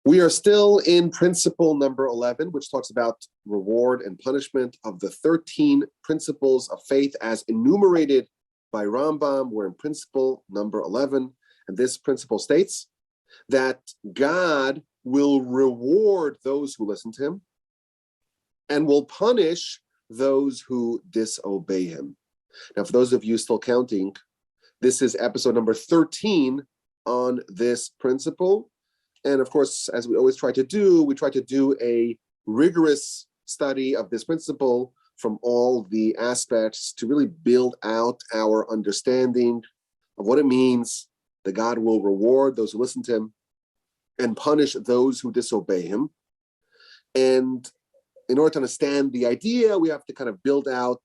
We are still in principle number 11, which talks about reward and punishment of the 13 principles of faith as enumerated by Rambam. We're in principle number 11, and this principle states that God will reward those who listen to him and will punish those who disobey him. Now, for those of you still counting, this is episode number 13 on this principle. And of course, as we always try to do, we try to do a rigorous study of this principle from all the aspects to really build out our understanding of what it means that God will reward those who listen to him and punish those who disobey him. And in order to understand the idea, we have to kind of build out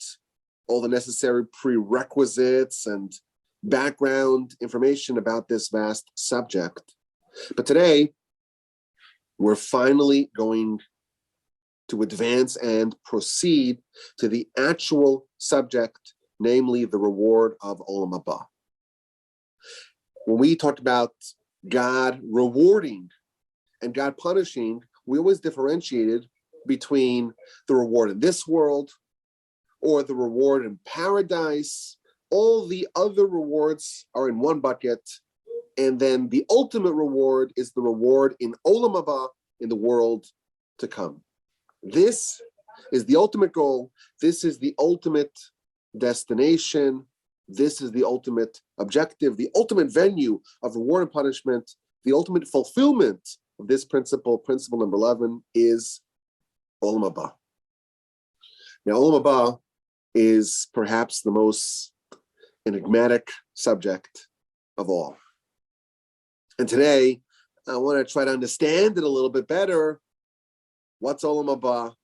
all the necessary prerequisites and background information about this vast subject. But today, we're finally going to advance and proceed to the actual subject, namely the reward of Olamaba. When we talked about God rewarding and God punishing, we always differentiated between the reward in this world or the reward in paradise. All the other rewards are in one bucket. And then the ultimate reward is the reward in Olamaba, in the world to come. This is the ultimate goal. This is the ultimate destination. This is the ultimate objective, the ultimate venue of reward and punishment. The ultimate fulfillment of this principle, principle number 11, is Olamaba. Now, Olamaba is perhaps the most enigmatic subject of all. And today, I want to try to understand it a little bit better. What's Olamaba?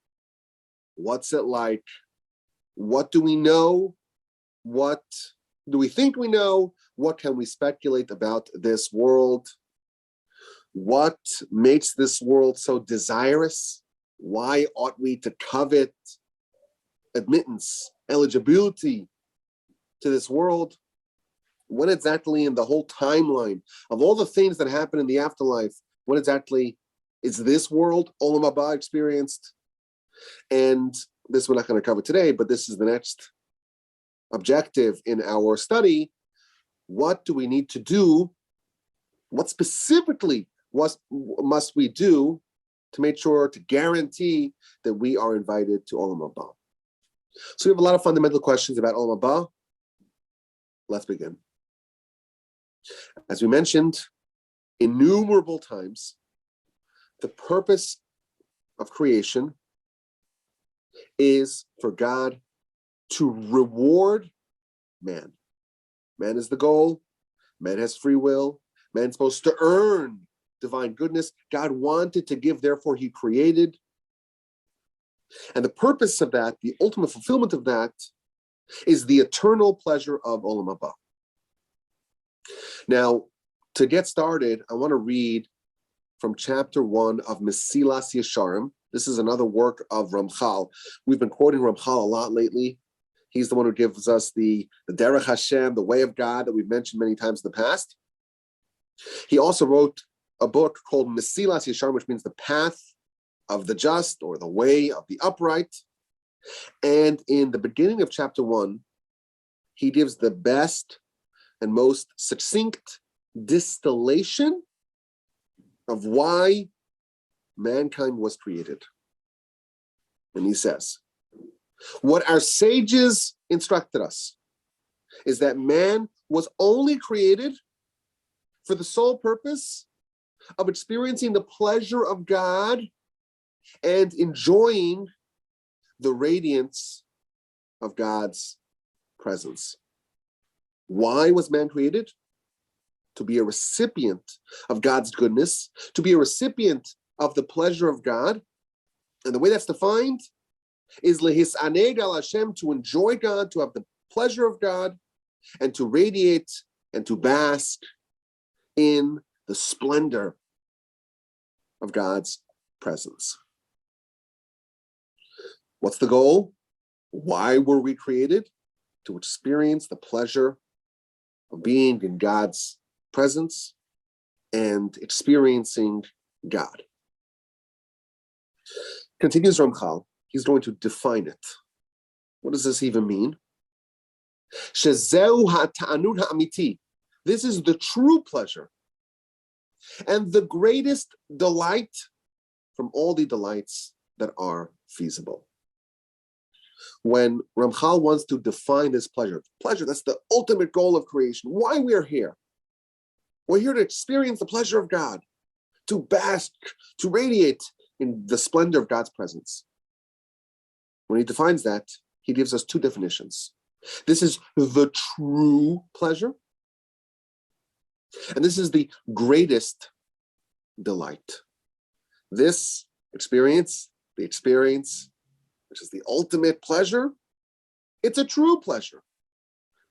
What's it like? What do we know? What do we think we know? What can we speculate about this world? What makes this world so desirous? Why ought we to covet admittance, eligibility to this world? What exactly in the whole timeline of all the things that happen in the afterlife, what exactly is this world, Olamaba, experienced? And this we're not going to cover today, but this is the next objective in our study. What do we need to do? What specifically must we do to make sure, to guarantee that we are invited to Olamaba? So we have a lot of fundamental questions about Olamaba. Let's begin. As we mentioned innumerable times, the purpose of creation is for God to reward man. Man is the goal. Man has free will. Man's supposed to earn divine goodness. God wanted to give, therefore he created. And the purpose of that, the ultimate fulfillment of that, is the eternal pleasure of Olamaba. Now, to get started, I want to read from chapter 1 of Mesilas Yesharim. This is another work of Ramchal. We've been quoting Ramchal a lot lately. He's the one who gives us the Derech Hashem, the way of God that we've mentioned many times in the past. He also wrote a book called Mesilas Yesharim, which means the path of the just or the way of the upright. And in the beginning of chapter 1, he gives the best and most succinct distillation of why mankind was created. And he says, what our sages instructed us is that man was only created for the sole purpose of experiencing the pleasure of God and enjoying the radiance of God's presence. Why was man created? To be a recipient of God's goodness, to be a recipient of the pleasure of God. And the way that's defined is lehisaneg al Hashem, to enjoy God, to have the pleasure of God, and to radiate and to bask in the splendor of God's presence. What's the goal? Why were we created? To experience the pleasure of being in God's presence and experiencing God. Continues Ramchal. He's going to define it. What does this even mean? Shezeu ha'ta'anut ha'amiti. This is the true pleasure and the greatest delight from all the delights that are feasible. When Ramchal wants to define this pleasure, that's the ultimate goal of creation, why we are here. We're here to experience the pleasure of God, to bask, to radiate in the splendor of God's presence. When he defines that, he gives us two definitions. This is the true pleasure, and this is the greatest delight. This experience, the experience, which is the ultimate pleasure, it's a true pleasure.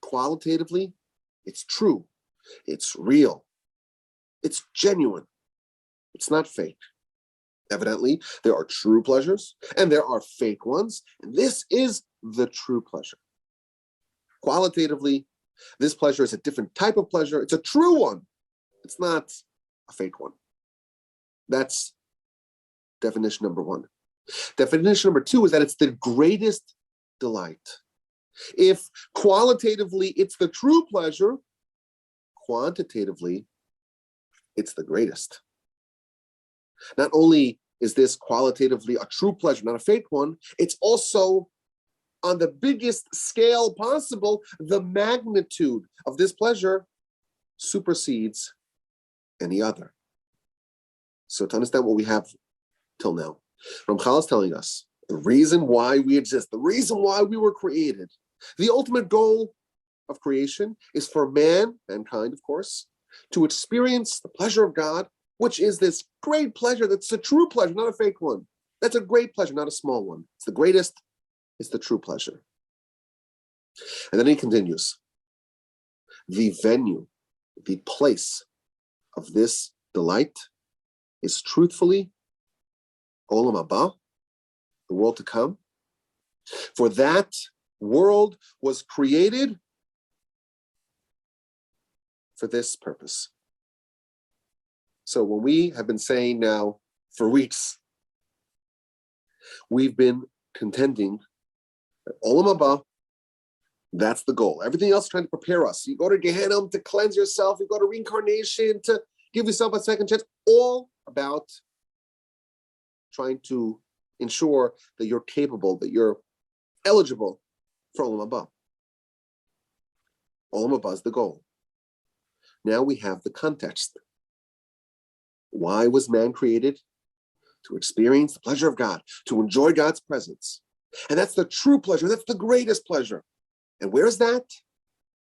Qualitatively, it's true, it's real, it's genuine, it's not fake. Evidently, there are true pleasures and there are fake ones, and this is the true pleasure. Qualitatively, this pleasure is a different type of pleasure. It's a true one. It's not a fake one. That's definition number one. Definition number two is that it's the greatest delight. If qualitatively it's the true pleasure, quantitatively it's the greatest. Not only is this qualitatively a true pleasure, not a fake one, it's also on the biggest scale possible. The magnitude of this pleasure supersedes any other. So to understand what we have till now, Ramchal is telling us the reason why we exist, the reason why we were created. The ultimate goal of creation is for mankind, of course, to experience the pleasure of God, which is this great pleasure that's a true pleasure, not a fake one. That's a great pleasure, not a small one. It's the greatest, it's the true pleasure. And then he continues. The venue, the place of this delight is truthfully Olamaba, the world to come. For that world was created for this purpose. So when we have been saying now for weeks, we've been contending that Olamaba, that's the goal. Everything else is trying to prepare us. You go to Gehenna to cleanse yourself. You go to reincarnation to give yourself a second chance. All about trying to ensure that you're capable, that you're eligible for Olamaba. Olamaba is the goal. Now we have the context. Why was man created? To experience the pleasure of God, to enjoy God's presence. And that's the true pleasure. That's the greatest pleasure. And where is that?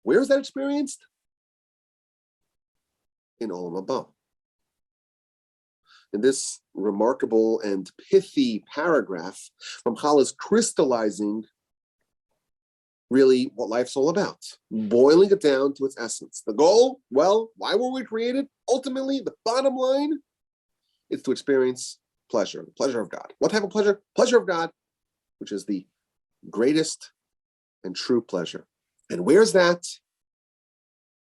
Where is that experienced? In Olamaba. In this remarkable and pithy paragraph, Ramchal is crystallizing really what life's all about, boiling it down to its essence. The goal, well, why were we created? Ultimately, the bottom line is to experience pleasure, the pleasure of God. What type of pleasure? Pleasure of God, which is the greatest and true pleasure. And where's that?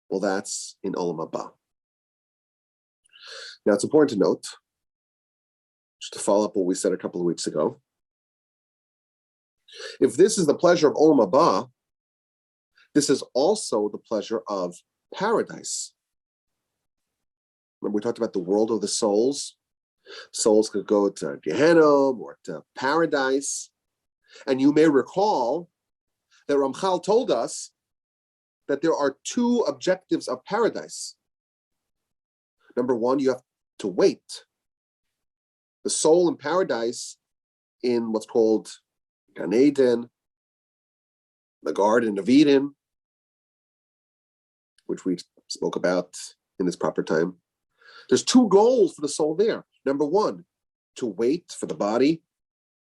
Well, that's in Olamaba. Now, it's important to note, just to follow up what we said a couple of weeks ago, if this is the pleasure of Olamaba, this is also the pleasure of paradise. Remember, we talked about the world of the souls. Souls could go to Gehenna or to paradise. And you may recall that Ramchal told us that there are two objectives of paradise. Number one, you have to wait. The soul in paradise, in what's called Gan Eden, the Garden of Eden, which we spoke about in this proper time. There's two goals for the soul there. Number one, to wait for the body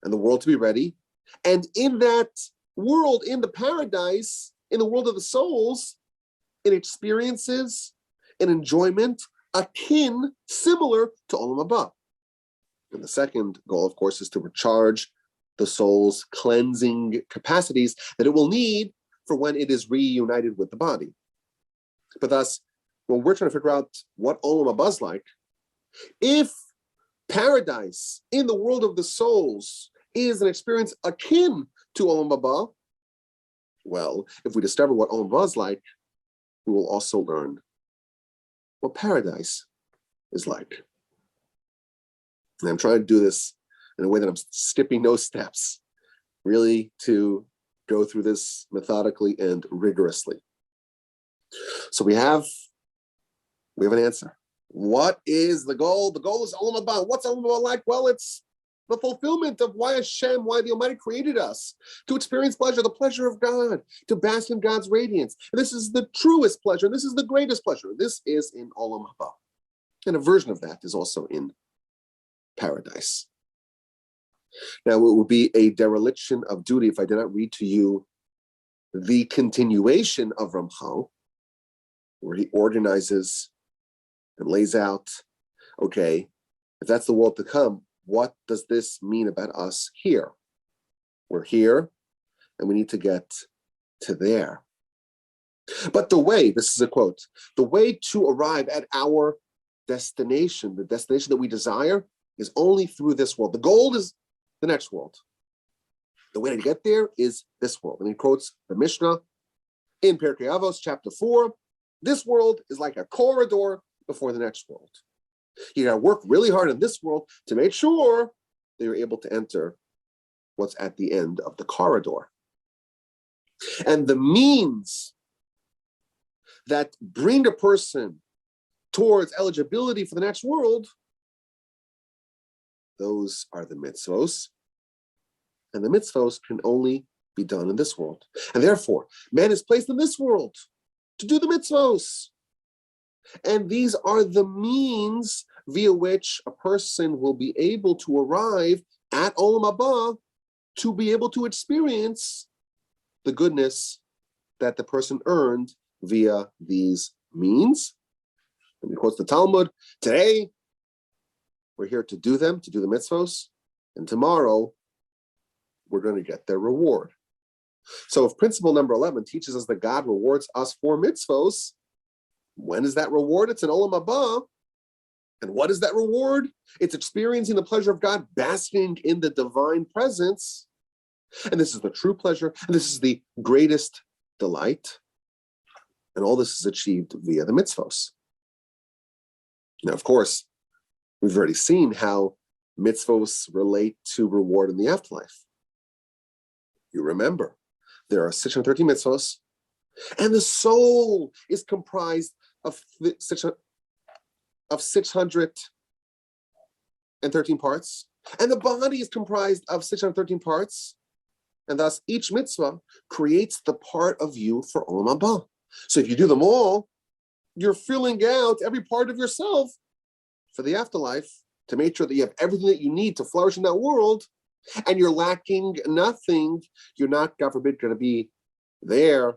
and the world to be ready. And in that world, in the paradise, in the world of the souls, it experiences an enjoyment akin, similar to Olam Haba. And the second goal, of course, is to recharge the soul's cleansing capacities that it will need for when it is reunited with the body. But thus, when we're trying to figure out what Olam Haba is like, if paradise in the world of the souls is an experience akin to Olamaba, well, if we discover what Olamaba is like, we will also learn what paradise is like. And I'm trying to do this in a way that I'm skipping no steps, really to go through this methodically and rigorously. So we have an answer. What is the goal? The goal is Olamaba. What's Olamaba like? Well, it's the fulfillment of why the Almighty created us, to experience pleasure, the pleasure of God, to bask in God's radiance. And this is the truest pleasure. This is the greatest pleasure. This is in Olamaba. And a version of that is also in paradise. Now, it would be a dereliction of duty if I did not read to you the continuation of Ramchal, where he organizes and lays out, okay, if that's the world to come, what does this mean about us here? We're here, and we need to get to there. But the way, this is a quote, the way to arrive at our destination, the destination that we desire, is only through this world. The goal is the next world. The way to get there is this world. And he quotes the Mishnah in Pirkei Avos, chapter 4. This world is like a corridor before the next world. You got to work really hard in this world to make sure that you're able to enter what's at the end of the corridor. And the means that bring a person towards eligibility for the next world, those are the mitzvos. And the mitzvos can only be done in this world. And therefore, man is placed in this world to do the mitzvos. And these are the means via which a person will be able to arrive at Olam Haba, to be able to experience the goodness that the person earned via these means. And he quotes the Talmud, today we're here to do them, to do the mitzvos, and tomorrow we're going to get their reward. So if principle number 11 teaches us that God rewards us for mitzvos, when is that reward? It's an Olam Haba. And what is that reward? It's experiencing the pleasure of God, basking in the divine presence. And this is the true pleasure, and this is the greatest delight. And all this is achieved via the mitzvos. Now, of course, we've already seen how mitzvos relate to reward in the afterlife. You remember, there are 613 mitzvos, and the soul is comprised of 613 parts, and the body is comprised of 613 parts, and thus each mitzvah creates the part of you for Olam Haba. So if you do them all, you're filling out every part of yourself for the afterlife to make sure that you have everything that you need to flourish in that world, and you're lacking nothing. You're not, God forbid, going to be there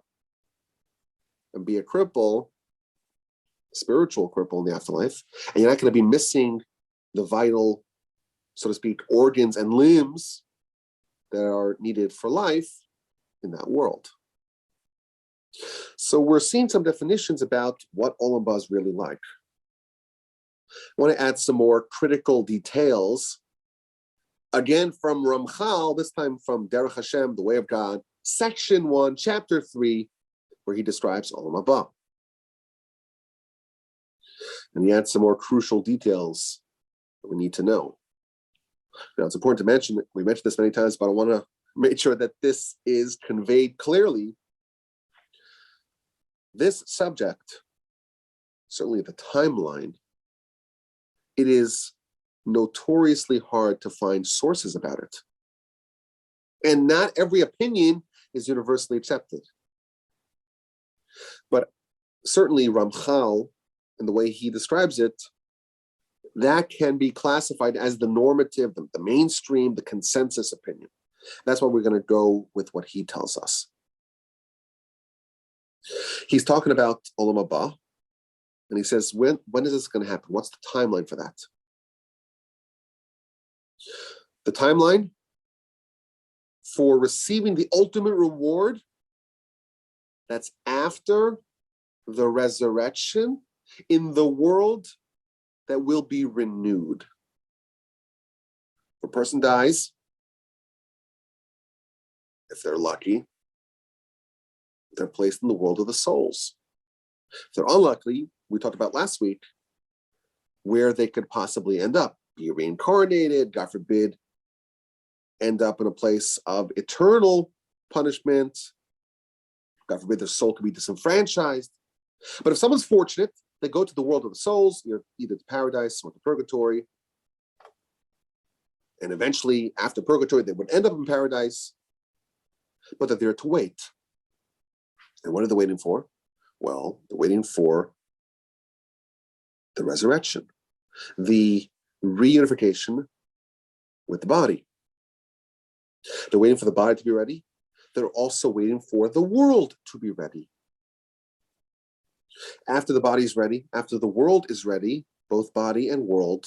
and be a cripple, spiritual cripple in the afterlife, and you're not going to be missing the vital, so to speak, organs and limbs that are needed for life in that world. So we're seeing some definitions about what Olam Haba is really like. I want to add some more critical details, again from Ramchal, this time from Derech Hashem, the Way of God, section 1, chapter 3, where he describes Olam Haba. And he adds some more crucial details that we need to know. Now, it's important to mention, we mentioned this many times, but I want to make sure that this is conveyed clearly. This subject, certainly the timeline, it is notoriously hard to find sources about it. And not every opinion is universally accepted. But certainly Ramchal, and the way he describes it, that can be classified as the normative, the mainstream, the consensus opinion. That's why we're going to go with what he tells us. He's talking about Olam Haba, and he says, when is this going to happen? What's the timeline for that? The timeline for receiving the ultimate reward, that's after the resurrection in the world that will be renewed. a person dies, if they're lucky, they're placed in the world of the souls. If they're unlucky, we talked about last week, where they could possibly end up, be reincarnated, God forbid, end up in a place of eternal punishment. God forbid their soul could be disenfranchised. But if someone's fortunate, they go to the world of the souls, either to paradise or to purgatory. And eventually, after purgatory, they would end up in paradise, but they're there to wait. And what are they waiting for? Well, they're waiting for the resurrection, the reunification with the body. They're waiting for the body to be ready. They're also waiting for the world to be ready. After the body is ready, after the world is ready, both body and world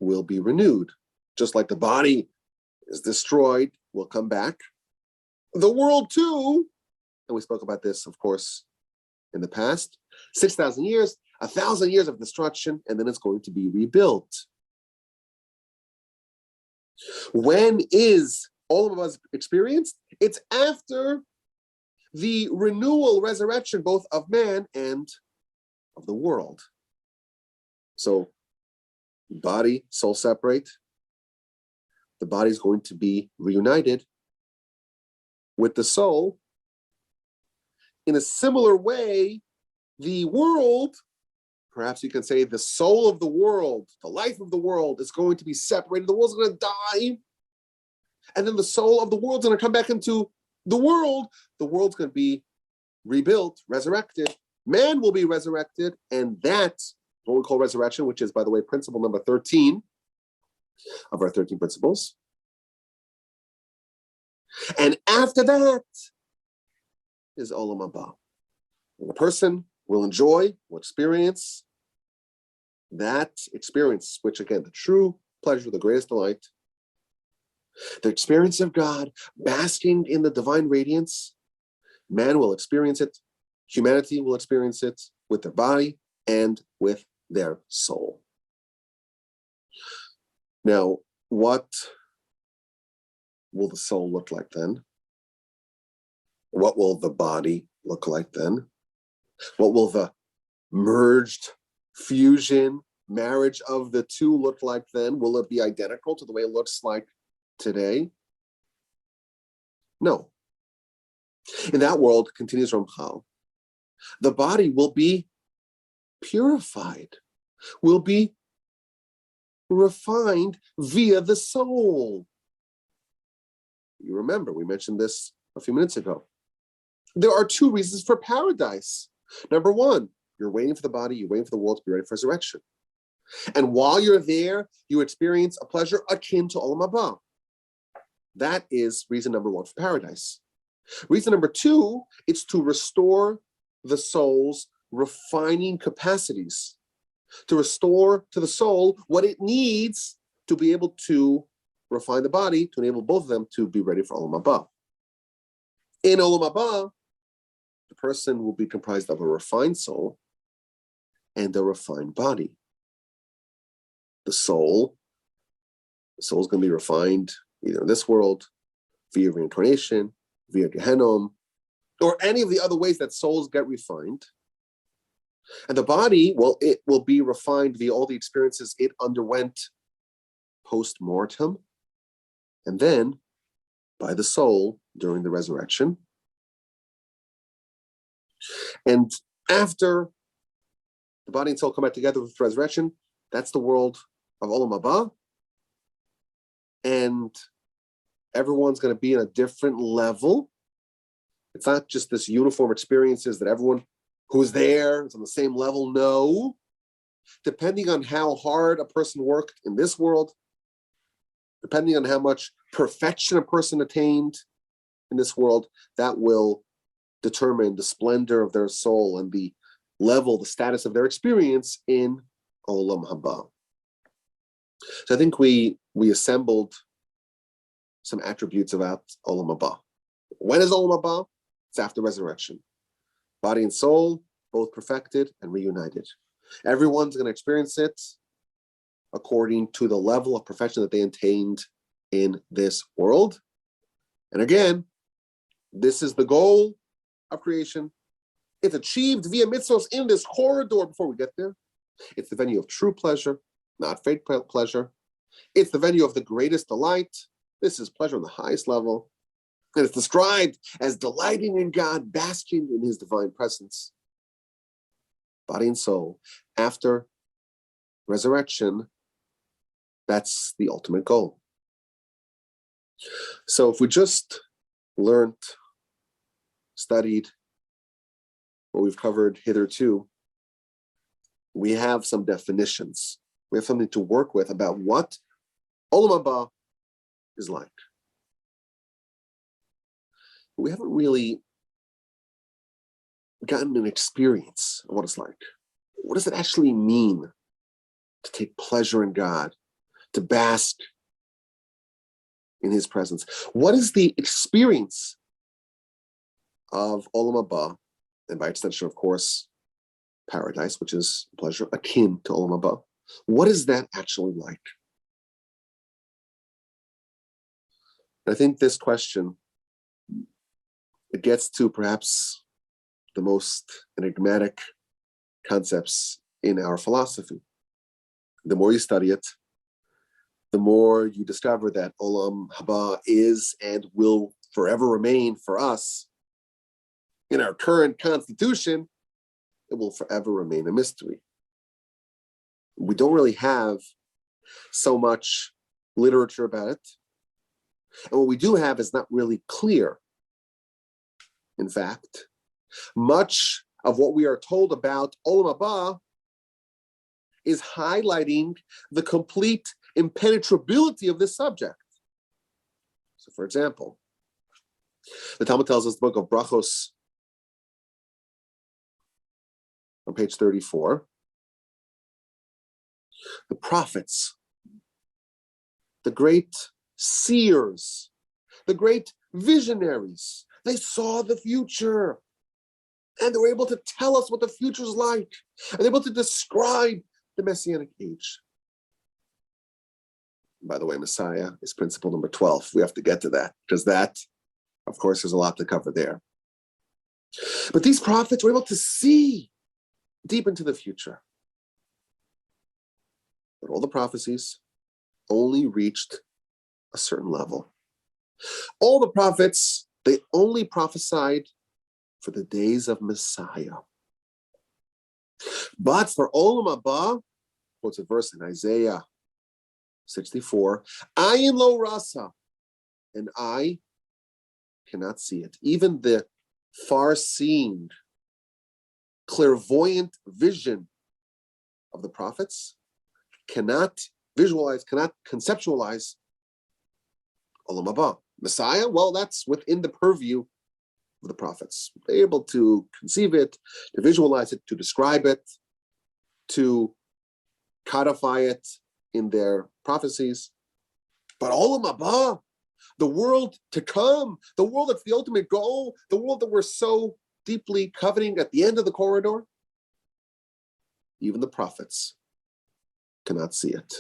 will be renewed. Just like the body is destroyed, will come back. The world too, and we spoke about this, of course, in the past, 6,000 years, 1,000 years of destruction, and then it's going to be rebuilt. When is Olam experienced? It's after the renewal, resurrection, both of man and of the world. So, body, soul separate. The body is going to be reunited with the soul. In a similar way, the world, perhaps you can say the soul of the world, the life of the world is going to be separated. The world's going to die. And then the soul of the world's going to come back into the world. The world's going to be rebuilt, resurrected. Man will be resurrected. And that's what we call resurrection, which is, by the way, principle number 13 of our 13 principles. And after that is Olamaba. And the person will enjoy, will experience that experience, which again, the true pleasure, the greatest delight, the experience of God, basking in the divine radiance. Man will experience it. Humanity will experience it with their body and with their soul. Now, what will the soul look like then? What will the body look like then? What will the merged fusion, marriage of the two look like then? Will it be identical to the way it looks like today? No. In that world, continues Ramchal, the body will be purified, will be refined via the soul. You remember, we mentioned this a few minutes ago. There are two reasons for paradise. Number one, you're waiting for the body, you're waiting for the world to be ready for resurrection. And while you're there, you experience a pleasure akin to Olamaba. That is reason number one for paradise. Reason number two, it's to restore the soul's refining capacities, to restore to the soul what it needs to be able to refine the body, to enable both of them to be ready for Olamaba. In Olamaba, the person will be comprised of a refined soul and a refined body. The soul is going to be refined either in this world, via reincarnation, via Gehenom, or any of the other ways that souls get refined. And the body, well, it will be refined via all the experiences it underwent post-mortem, and then by the soul during the resurrection. And after the body and soul come back together with resurrection, that's the world of Olamaba. And everyone's going to be in a different level. It's not just this uniform experiences that everyone who's there is on the same level. No. Depending on how hard a person worked in this world, depending on how much perfection a person attained in this world, that will determine the splendor of their soul and the level, the status of their experience in Olam Haba. So I think we assembled some attributes about Olam Haba. When is Olam Haba? It's after resurrection. Body and soul, both perfected and reunited. Everyone's going to experience it according to the level of perfection that they attained in this world. And again, this is the goal of creation. It's achieved via mitzvos in this corridor before we get there. It's the venue of true pleasure, not fake pleasure. It's the venue of the greatest delight. This is pleasure on the highest level. And it's described as delighting in God, basking in his divine presence. Body and soul. After resurrection, that's the ultimate goal. So if we just learned, studied what we've covered hitherto, we have some definitions. We have something to work with about what Olamaba is like. We haven't really gotten an experience of what it's like. What does it actually mean to take pleasure in God, to bask in his presence? What is the experience of Olamaba, and by extension, of course, paradise, which is pleasure akin to Olamaba? What is that actually like? I think this question, it gets to perhaps the most enigmatic concepts in our philosophy. The more you study it, the more you discover that Olam Haba is and will forever remain for us in our current constitution. It will forever remain a mystery. We don't really have so much literature about it. And what we do have is not really clear. In fact, much of what we are told about Olam Haba is highlighting the complete impenetrability of this subject. So, for example, the Talmud tells us, the book of Brachos, on page 34, the prophets, the great seers, the great visionaries, they saw the future, and they were able to tell us what the future is like, and able to describe the Messianic age. By the way, Messiah is principle number 12. We have to get to that, because that, of course, there's a lot to cover there. But these prophets were able to see deep into the future. But all the prophecies only reached a certain level. All the prophets, they only prophesied for the days of Messiah. But for Olam Haba, quotes a verse in Isaiah 64, Ayin lo rasa, and I cannot see it. Even the far-seeing, clairvoyant vision of the prophets cannot visualize, cannot conceptualize Olam Haba. Messiah, well, that's within the purview of the prophets. They're able to conceive it, to visualize it, to describe it, to codify it in their prophecies. But Olam Haba, the world to come, the world that's the ultimate goal, the world that we're so deeply coveting at the end of the corridor, even the prophets cannot see it.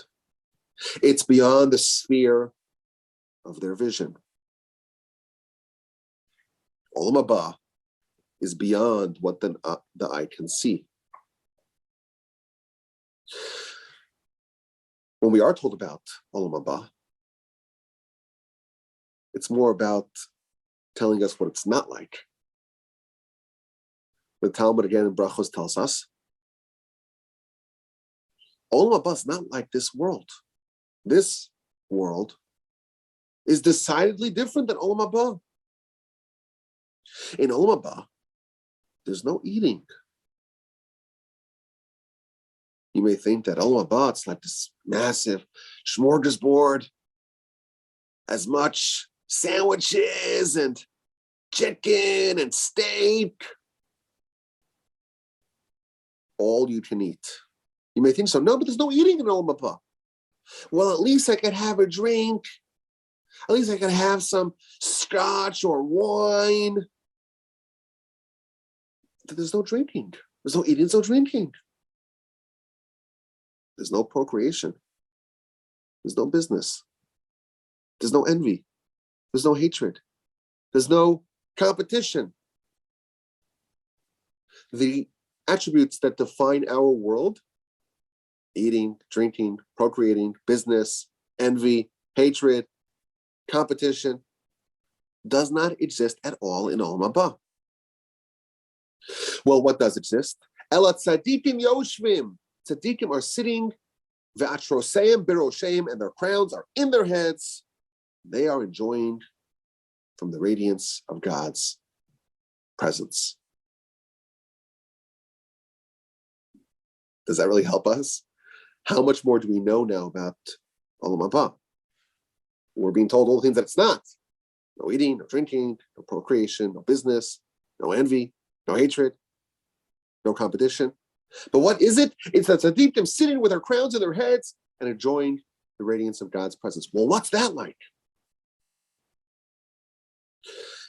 It's beyond the sphere of their vision. Olam Haba is beyond what the eye can see. When we are told about Olam Haba, it's more about telling us what it's not like. The Talmud again in Brachos tells us, Olam Haba is not like this world. This world is decidedly different than Olam Haba. In Olam Haba, there's no eating. You may think that Olam Haba, it's like this massive smorgasbord, as much sandwiches and chicken and steak, all you can eat. You may think so. No, but there's no eating in Olam Haba. Well, at least I could have a drink. At least I could have some scotch or wine. But there's no drinking. There's no eating, there's no drinking. There's no procreation. There's no business. There's no envy. There's no hatred. There's no competition. The attributes that define our world, eating, drinking, procreating, business, envy, hatred, competition, does not exist at all in Olamaba. Well, what does exist? Ela tzadikim yoshvim. Tzadikim are sitting, ve'atroseim birosheim, and their crowns are in their heads. They are enjoying from the radiance of God's presence. Does that really help us? How much more do we know now about Olam Haba? We're being told all the things that it's not. No eating, no drinking, no procreation, no business, no envy, no hatred, no competition. But what is it? It's that tzaddikim sitting with their crowns in their heads and enjoying the radiance of God's presence. Well, what's that like?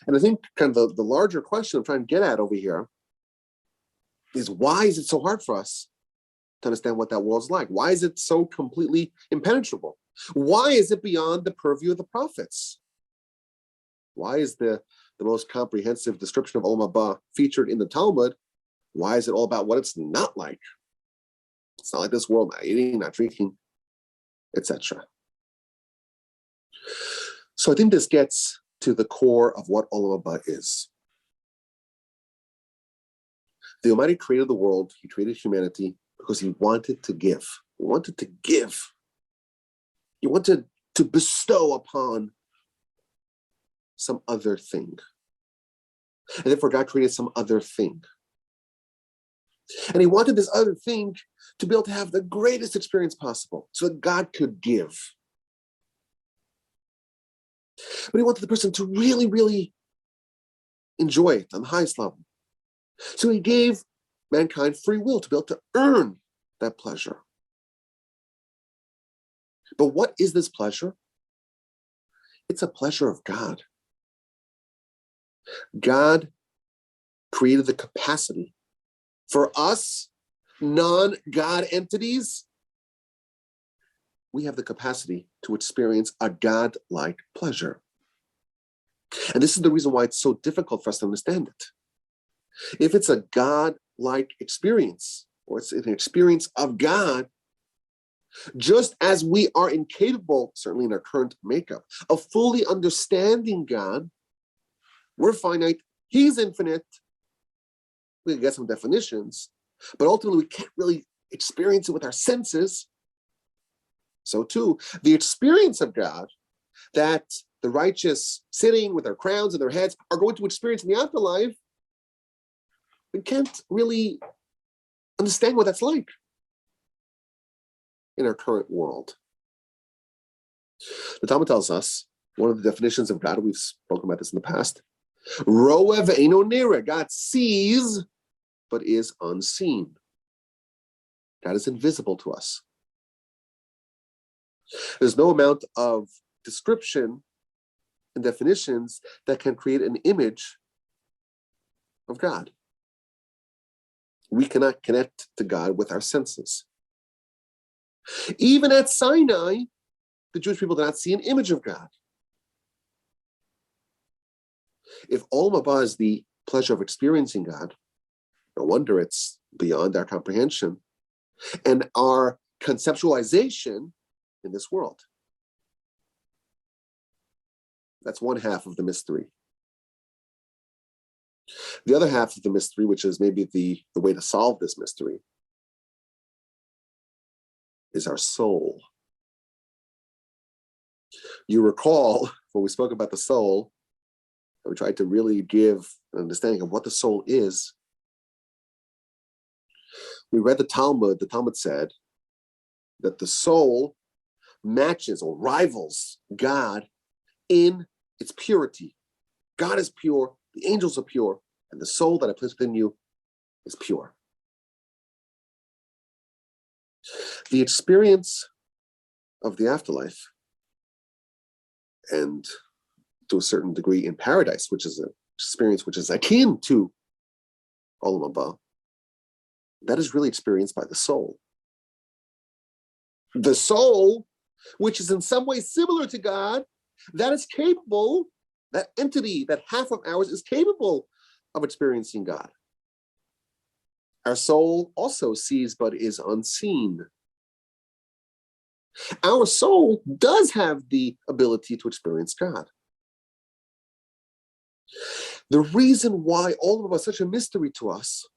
And I think kind of the larger question I'm trying to get at over here is, why is it so hard for us to understand what that world's like? Why is it so completely impenetrable? Why is it beyond the purview of the prophets? Why is the most comprehensive description of Olam Haba featured in the Talmud? Why is it all about what it's not like? It's not like this world, not eating, not drinking, etc. So I think this gets to the core of what Olam Haba is. The Almighty created the world, He created humanity because He wanted to give. He wanted to give. He wanted to bestow upon some other thing. And therefore God created some other thing. And He wanted this other thing to be able to have the greatest experience possible so that God could give. But He wanted the person to really, really enjoy it on the highest level. So He gave mankind free will to be able to earn that pleasure. But what is this pleasure? It's a pleasure of God. God created the capacity for us, non-God entities. We have the capacity to experience a God-like pleasure. And this is the reason why it's so difficult for us to understand it. If it's a God-like experience, or it's an experience of God, just as we are incapable, certainly in our current makeup, of fully understanding God, we're finite, He's infinite. We can get some definitions, but ultimately we can't really experience it with our senses. So too, the experience of God that the righteous sitting with their crowns and their heads are going to experience in the afterlife, we can't really understand what that's like in our current world. The Talmud tells us, one of the definitions of God, we've spoken about this in the past, Roev eino nireh, God sees, but is unseen. God is invisible to us. There's no amount of description and definitions that can create an image of God. We cannot connect to God with our senses. Even at Sinai, the Jewish people did not see an image of God. If Olam Haba is the pleasure of experiencing God, no wonder it's beyond our comprehension and our conceptualization in this world. That's one half of the mystery. The other half of the mystery, which is maybe the way to solve this mystery, is our soul. You recall when we spoke about the soul, we tried to really give an understanding of what the soul is. We read the Talmud. The Talmud said that the soul matches or rivals God in its purity. God is pure, the angels are pure, and the soul that I place within you is pure. The experience of the afterlife, and to a certain degree in paradise, which is an experience which is akin to Olam Haba, that is really experienced by the soul. The soul which is in some way similar to God, that is capable, that entity, that half of ours is capable of experiencing God. Our soul also sees but is unseen. Our soul does have the ability to experience God. The reason why Olam is such a mystery to us,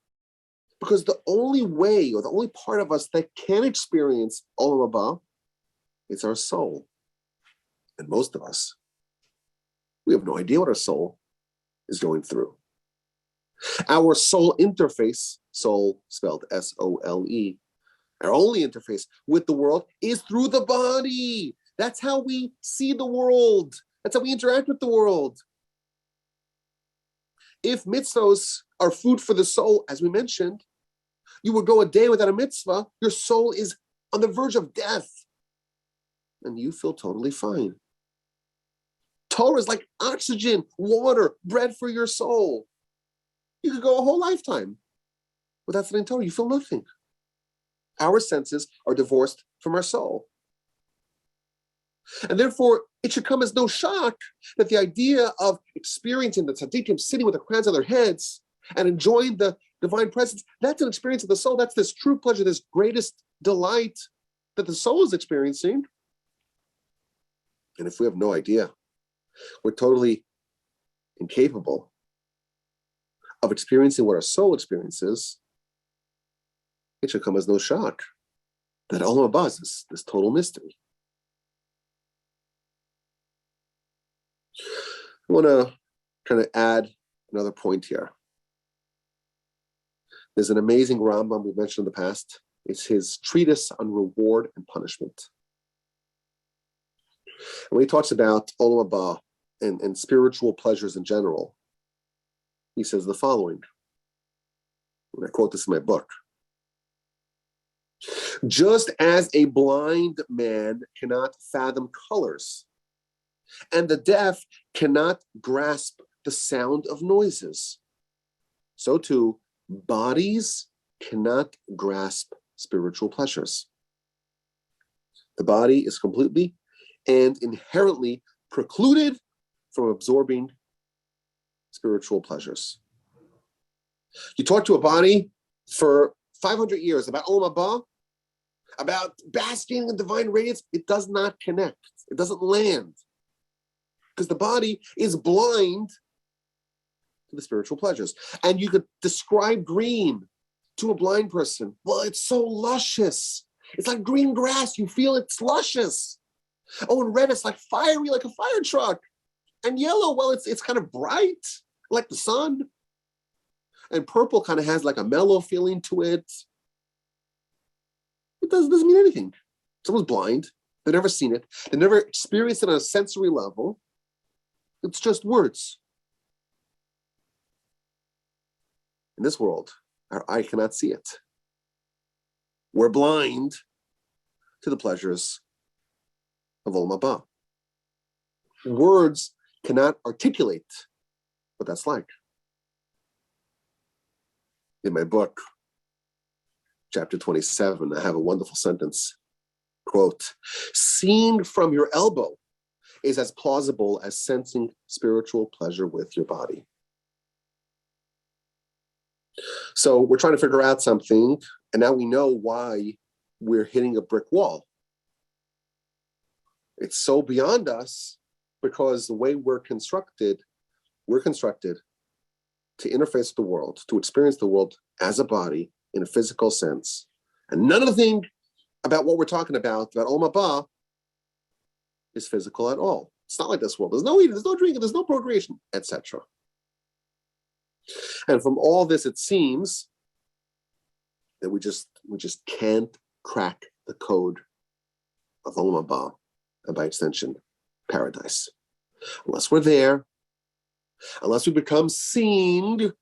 because the only way or the only part of us that can experience Olam is our soul. And most of us, we have no idea what our soul is going through. Our soul interface, soul spelled S-O-L-E, our only interface with the world is through the body. That's how we see the world. That's how we interact with the world. If mitzvos are food for the soul, as we mentioned, you would go a day without a mitzvah, your soul is on the verge of death, and you feel totally fine. Torah is like oxygen, water, bread for your soul. You could go a whole lifetime without studying Torah. You feel nothing. Our senses are divorced from our soul. And therefore, it should come as no shock that the idea of experiencing the tzaddikim sitting with the crowns on their heads and enjoying the divine presence, that's an experience of the soul. That's this true pleasure, this greatest delight that the soul is experiencing. And if we have no idea, we're totally incapable of experiencing what our soul experiences, it should come as no shock that Olam is this total mystery. I want to kind of add another point here. There's an amazing Rambam we've mentioned in the past. It's his treatise on reward and punishment. And when he talks about Olam and spiritual pleasures in general, he says the following, and I quote this in my book. Just as a blind man cannot fathom colors, and the deaf cannot grasp the sound of noises, so too, bodies cannot grasp spiritual pleasures. The body is completely and inherently precluded from absorbing spiritual pleasures. You talk to a body for 500 years about Olam, about basking in divine radiance, it does not connect. It doesn't land. Because the body is blind to the spiritual pleasures. And you could describe green to a blind person. Well, it's so luscious. It's like green grass. You feel it's luscious. Oh, and red, it's like fiery, like a fire truck. And yellow, well, it's kind of bright, like the sun. And purple kind of has like a mellow feeling to it. It doesn't mean anything. Someone's blind. They've never seen it. They've never experienced it on a sensory level. It's just words. In this world, our eye cannot see it. We're blind to the pleasures of Olam. Words cannot articulate what that's like. In my book, chapter 27, I have a wonderful sentence. Quote, "Seen from your elbow is as plausible as sensing spiritual pleasure with your body." So we're trying to figure out something, and now we know why we're hitting a brick wall. It's so beyond us because the way we're constructed to interface with the world, to experience the world as a body in a physical sense. And none of the thing about what we're talking about Olam, is physical at all. It's not like this world. There's no eating, there's no drinking, there's no procreation, etc. And from all this, it seems that we just can't crack the code of Olam, and by extension, paradise. Unless we're there, unless we become seen,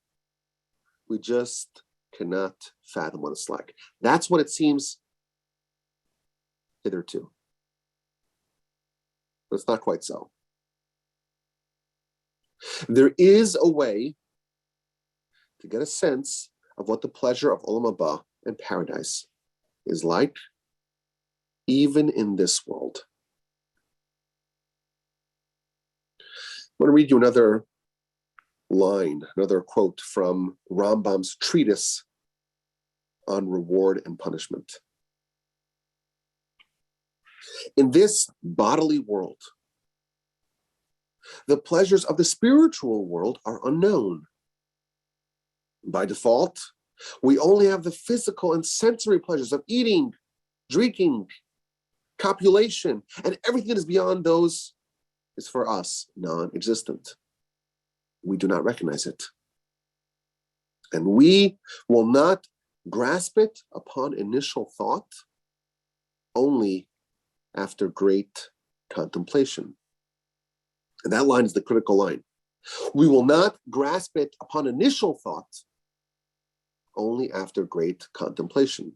we just cannot fathom what it's like. That's what it seems hitherto. But it's not quite so. There is a way to get a sense of what the pleasure of Olam and paradise is like, even in this world. want to read you another line, another quote from Rambam's Treatise on Reward and Punishment. In this bodily world, the pleasures of the spiritual world are unknown. By default, we only have the physical and sensory pleasures of eating, drinking, copulation, and everything that is beyond those is for us non-existent. We do not recognize it. And we will not grasp it upon initial thought, only after great contemplation. And that line is the critical line. We will not grasp it upon initial thought, only after great contemplation.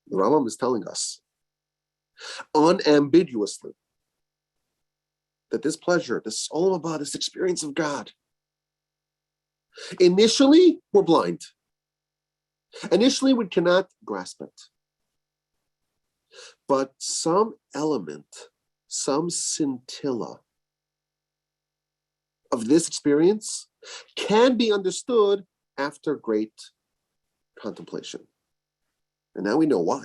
The Rambam is telling us unambiguously that this pleasure, this Olamaba, this experience of God, initially we're blind. Initially we cannot grasp it. But some element, some scintilla of this experience can be understood after great contemplation. And now we know why.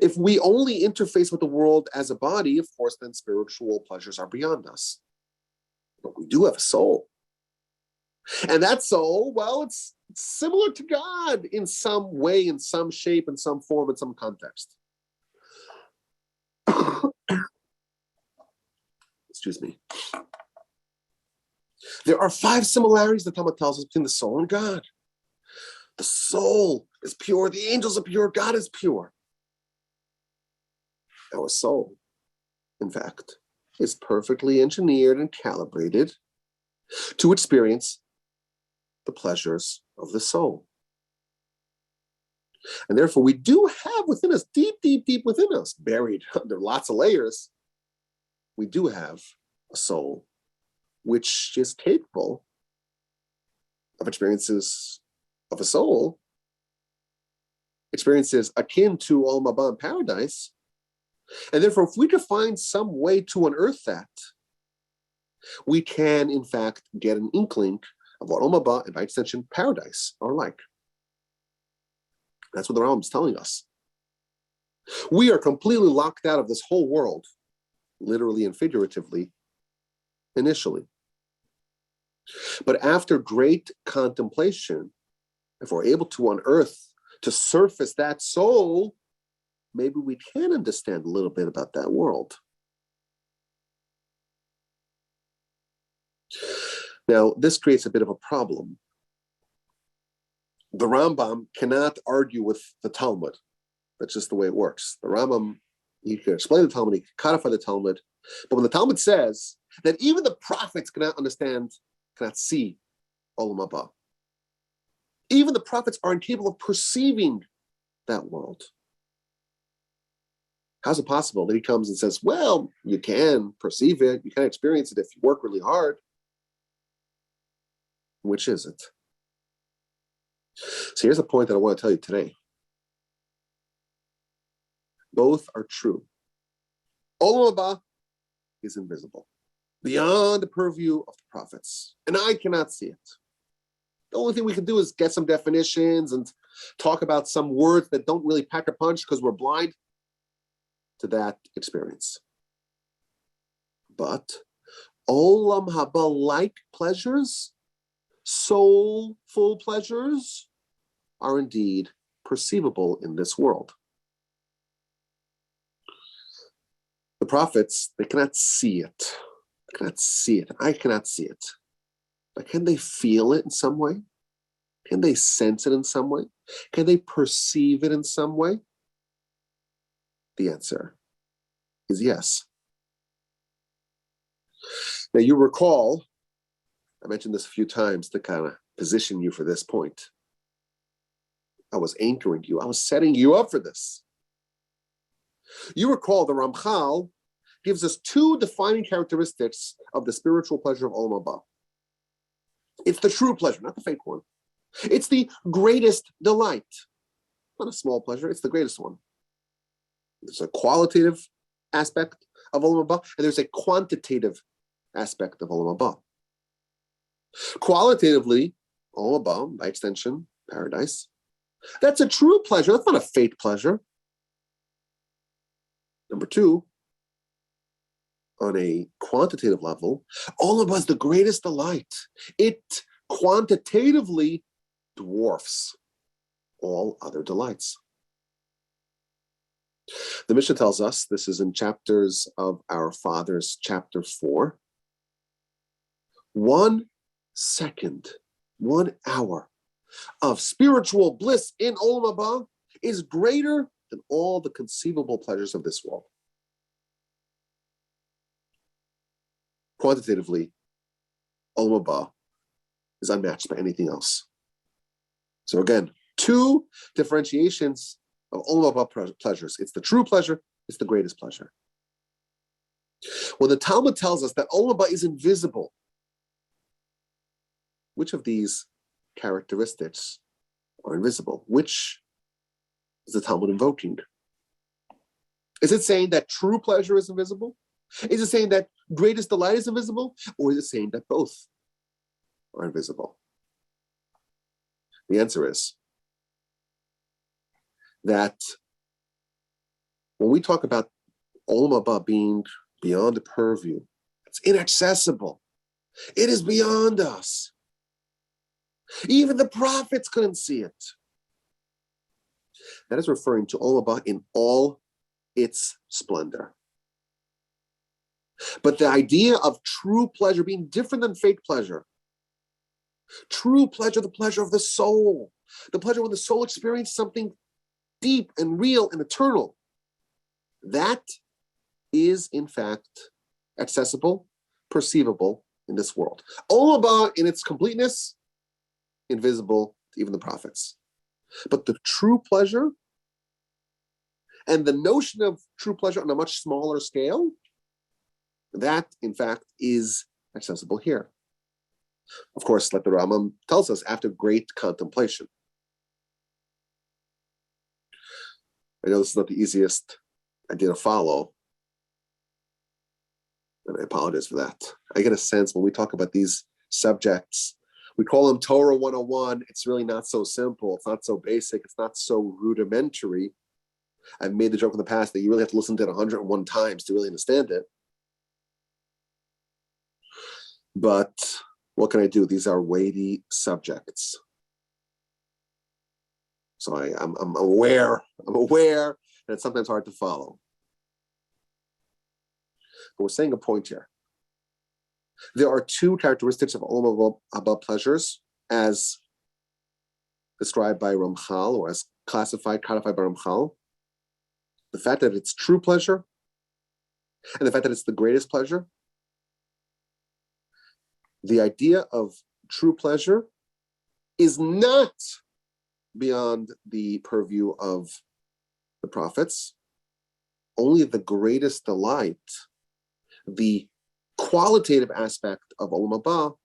If we only interface with the world as a body, of course, then spiritual pleasures are beyond us. But we do have a soul. And that soul, well, it's similar to God in some way, in some shape, in some form, in some context. Excuse me. There are 5 similarities the Talmud tells us between the soul and God. The soul is pure, the angels are pure, God is pure. Our soul, in fact, is perfectly engineered and calibrated to experience the pleasures of the soul. And therefore, we do have within us, deep, deep, deep within us, buried under lots of layers, we do have a soul which is capable of experiences of a soul, experiences akin to Olamaba in paradise. And therefore, if we could find some way to unearth that, we can, in fact, get an inkling of what Olamaba and by extension paradise are like. That's what the Rambam is telling us. We are completely locked out of this whole world, literally and figuratively, initially. But after great contemplation, if we're able to unearth, to surface that soul, maybe we can understand a little bit about that world. Now, this creates a bit of a problem. The Rambam cannot argue with the Talmud. That's just the way it works. The Rambam, he can explain the Talmud, he can codify the Talmud, but when the Talmud says that even the prophets cannot understand, cannot see Olamaba, even the prophets are incapable of perceiving that world. How's it possible that he comes and says, well, you can perceive it, you can experience it if you work really hard? Which is it? So here's a point that I want to tell you today. Both are true. Olamaba is invisible, beyond the purview of the prophets, and I cannot see it. The only thing we can do is get some definitions and talk about some words that don't really pack a punch because we're blind to that experience. But Olam Haba-like pleasures, soulful pleasures, are indeed perceivable in this world. The prophets, they cannot see it. They cannot see it. I cannot see it. But can they feel it in some way? Can they sense it in some way? Can they perceive it in some way? The answer is yes. Now you recall, I mentioned this a few times to kind of position you for this point. I was anchoring you. I was setting you up for this. You recall the Ramchal gives us 2 defining characteristics of the spiritual pleasure of Olamaba. It's the true pleasure, not the fake one. It's the greatest delight. Not a small pleasure, it's the greatest one. There's a qualitative aspect, of Olamaba, and there's a quantitative aspect of Olamaba. Qualitatively, Olamaba, by extension, paradise, that's a true pleasure. That's not a fake pleasure. Number two, on a quantitative level, Olamaba is the greatest delight. It quantitatively dwarfs all other delights. The Mishnah tells us, this is in Chapters of Our Fathers, chapter 4, 1 second, 1 hour of spiritual bliss in Olamaba is greater than all the conceivable pleasures of this world. Quantitatively, Olamaba is unmatched by anything else. So again, two differentiations of Olamaba pleasures. It's the true pleasure, it's the greatest pleasure. When the Talmud tells us that Olamaba is invisible, which of these characteristics are invisible? Which is the Talmud invoking? Is it saying that true pleasure is invisible? Is it saying that greatest delight is invisible? Or is it saying that both are invisible? The answer is that when we talk about Olamaba being beyond the purview, it's inaccessible. It is beyond us. Even the prophets couldn't see it. That is referring to Olamaba in all its splendor. But the idea of true pleasure being different than fake pleasure, true pleasure, the pleasure of the soul, the pleasure when the soul experiences something deep and real and eternal, that is in fact accessible, perceivable in this world. Olamaba in its completeness, invisible to even the prophets. But the true pleasure and the notion of true pleasure on a much smaller scale, that in fact is accessible here. Of course, like the Rambam tells us, after great contemplation. I know this is not the easiest idea to follow, and I apologize for that. I get a sense when we talk about these subjects, we call them Torah 101. It's really not so simple. It's not so basic. It's not so rudimentary. I've made the joke in the past that you really have to listen to it 101 times to really understand it. But what can I do? These are weighty subjects. So I'm aware that it's sometimes hard to follow. But we're saying a point here. There are two characteristics of Olamaba pleasures as described by Ramchal, or as codified by Ramchal. The fact that it's true pleasure and the fact that it's the greatest pleasure. The idea of true pleasure is not beyond the purview of the prophets. Only the greatest delight, the qualitative aspect of Olamaba,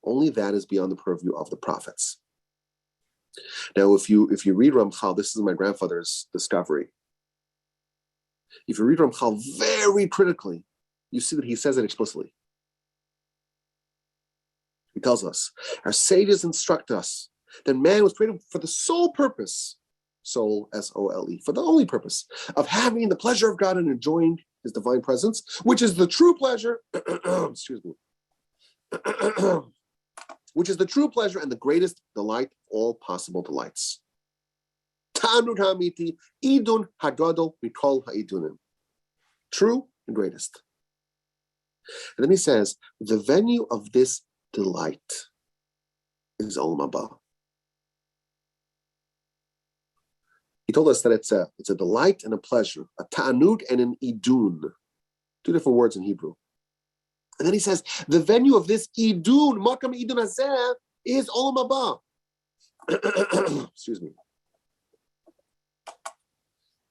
only that is beyond the purview of the prophets. Now, if you read Ramchal, this is my grandfather's discovery. If you read Ramchal very critically, you see that he says it explicitly. He tells us, our sages instruct us that man was created for the sole purpose, soul, S-O-L-E, for the only purpose of having the pleasure of God and enjoying his divine presence, which is the true pleasure, excuse me, which is the true pleasure and the greatest delight of all possible delights. Ta'anud ha'amiti, idun hagadol mikol ha'idunim. True and greatest. And then he says, the venue of this delight is Olamaba. He told us that it's a delight and a pleasure, a ta'anud and an idun, two different words in Hebrew. And then he says, the venue of this idun, makam idun hazeh, is Olamaba. Excuse me.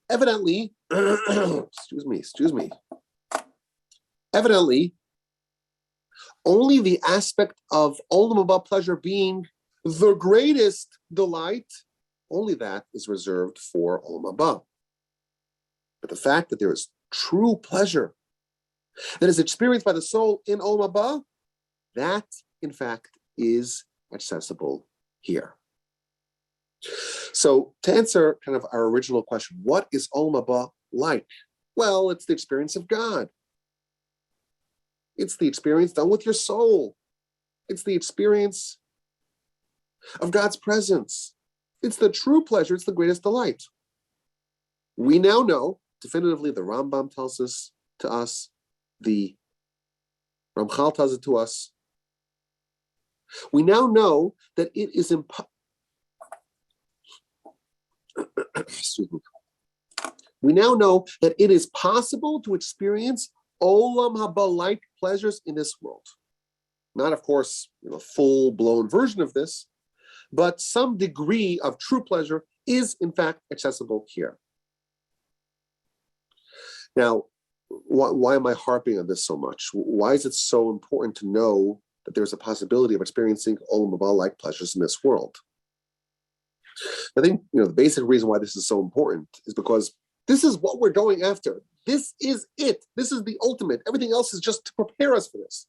Evidently, excuse me. Evidently, only the aspect of Olamaba pleasure being the greatest delight, only that is reserved for Olamaba. But the fact that there is true pleasure that is experienced by the soul in Olamaba, that, in fact, is accessible here. So to answer kind of our original question, what is Olamaba like? Well, it's the experience of God. It's the experience done with your soul. It's the experience of God's presence. It's the true pleasure. It's the greatest delight. We now know, definitively, the Rambam tells us to us, the Ramchal tells it to us. We now know that it is We now know that it is possible to experience Olam Haba-like pleasures in this world. Not, of course, a full-blown version of this, but some degree of true pleasure is, in fact, accessible here. Now, why am I harping on this so much? Why is it so important to know that there's a possibility of experiencing Olam Haba-like pleasures in this world? I think the basic reason why this is so important is because this is what we're going after. This is it. This is the ultimate. Everything else is just to prepare us for this.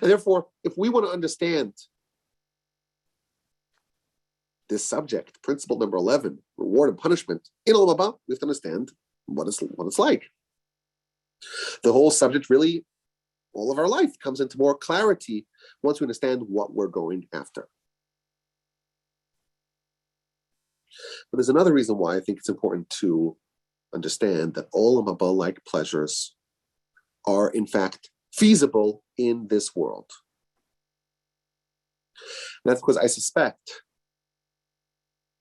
And therefore, if we want to understand this subject, principle number 11, reward and punishment, in Olam Haba, we have to understand what it's like. The whole subject, really, all of our life comes into more clarity once we understand what we're going after. But there's another reason why I think it's important to understand that Olam Haba-like pleasures are, in fact, feasible in this world. And that's because I suspect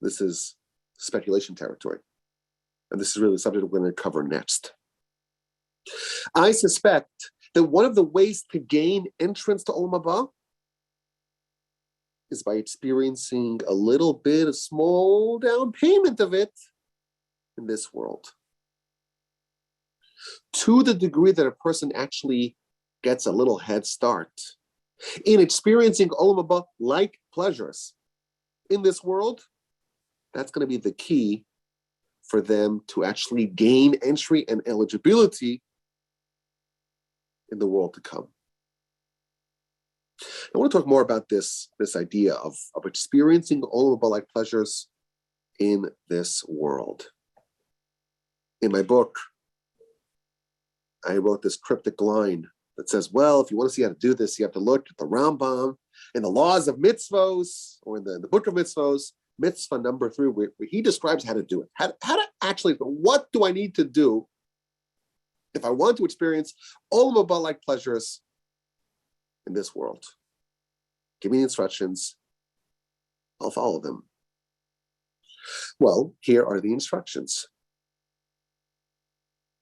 this is speculation territory. And this is really the subject we're going to cover next. I suspect that one of the ways to gain entrance to Olam Haba is by experiencing a little bit, a small down payment of it in this world. To the degree that a person actually gets a little head start in experiencing Olam Haba-like pleasures in this world, that's going to be the key for them to actually gain entry and eligibility in the world to come. I want to talk more about this idea of experiencing Olam Haba-like pleasures in this world. In my book, I wrote this cryptic line that says, well, if you want to see how to do this, you have to look at the Rambam in the laws of Mitzvos, or in the book of Mitzvos, Mitzvah number 3, where he describes how to do it. How to actually, what do I need to do if I want to experience Olam Haba-like pleasures in this world? Give me the instructions. I'll follow them. Well, here are the instructions.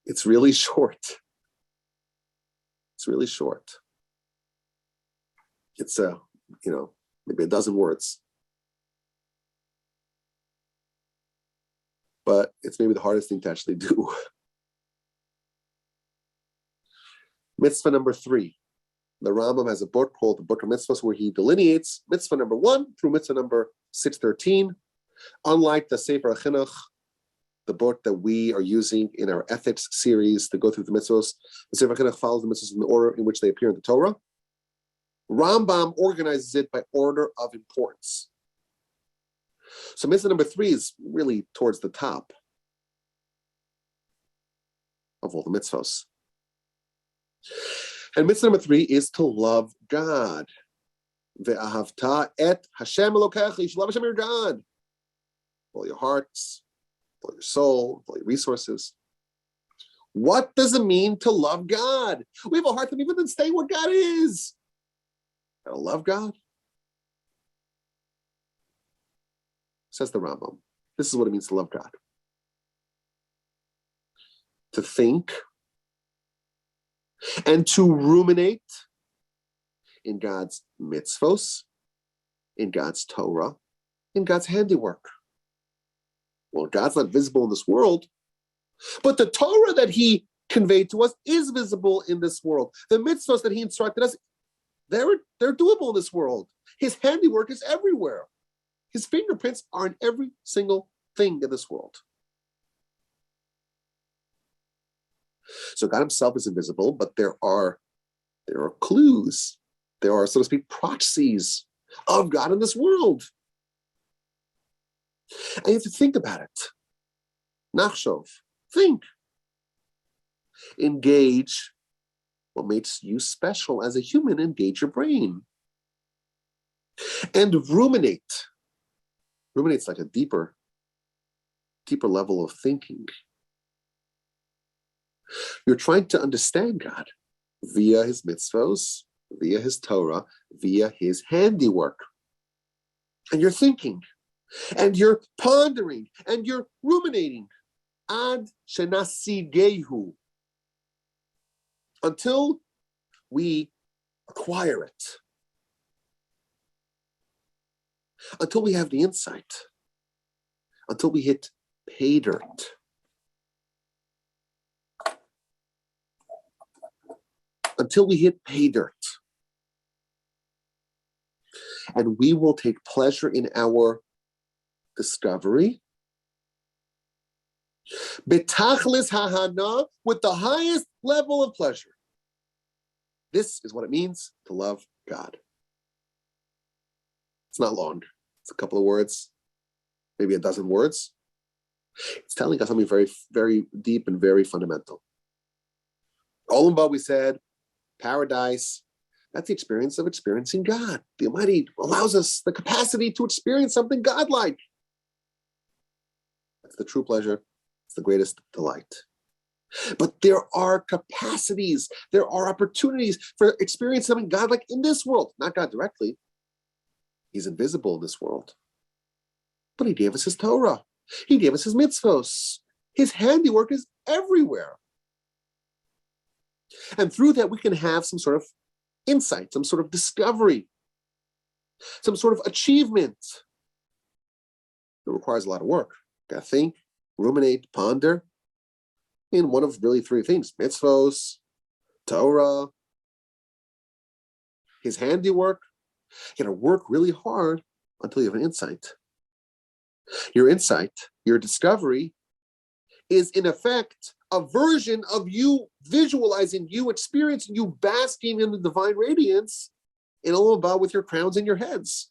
It's really short. It's really short. It's maybe a dozen words. But it's maybe the hardest thing to actually do. Mitzvah number 3. The Rambam has a book called the Book of Mitzvos, where he delineates mitzvah number 1 through mitzvah number 613. Unlike the Sefer HaChinuch, the book that we are using in our ethics series to go through the mitzvos, the Sefer HaChinuch follows the mitzvos in the order in which they appear in the Torah. Rambam organizes it by order of importance. So mitzvah number 3 is really towards the top of all the mitzvos. And mitzvah number 3 is to love God. Ve'ahavta et Hashem Elokecha. You should love Hashem, your God, with all your hearts, with all your soul, with all your resources. What does it mean to love God? We have a hard time even saying what God is. Gotta love God. Says the Rambam. This is what it means to love God. To think and to ruminate in God's mitzvos, in God's Torah, in God's handiwork. Well, God's not visible in this world, but the Torah that he conveyed to us is visible in this world. The mitzvos that he instructed us, they're doable in this world. His handiwork is everywhere. His fingerprints are in every single thing in this world. So God himself is invisible, but there are clues. There are, so to speak, proxies of God in this world. And you have to think about it. Nachshov, think. Engage what makes you special as a human. Engage your brain. And ruminate. Ruminate's like a deeper level of thinking. You're trying to understand God via his mitzvos, via his Torah, via his handiwork. And you're thinking, and you're pondering, and you're ruminating. Ad shenasigehu. Until we acquire it. Until we have the insight. Until we hit pay dirt. Until we hit pay dirt. And we will take pleasure in our discovery. Betachlis hahana, with the highest level of pleasure. This is what it means to love God. It's not long. It's a couple of words, maybe a dozen words. It's telling us something very, very deep and very fundamental. Olam, we said, paradise, that's the experience of experiencing God. The Almighty allows us the capacity to experience something godlike. That's the true pleasure. It's the greatest delight. But there are capacities, there are opportunities for experiencing something godlike in this world. Not God directly. He's invisible in this world. But he gave us his Torah. He gave us his mitzvos. His handiwork is everywhere. And through that, we can have some sort of insight, some sort of discovery, some sort of achievement. It requires a lot of work. You gotta think, ruminate, ponder. In one of really three things: mitzvos, Torah, his handiwork. You gotta work really hard until you have an insight. Your insight, your discovery, is in effect a version of you visualizing, you experiencing, you basking in the divine radiance in Olamaba with your crowns and your heads.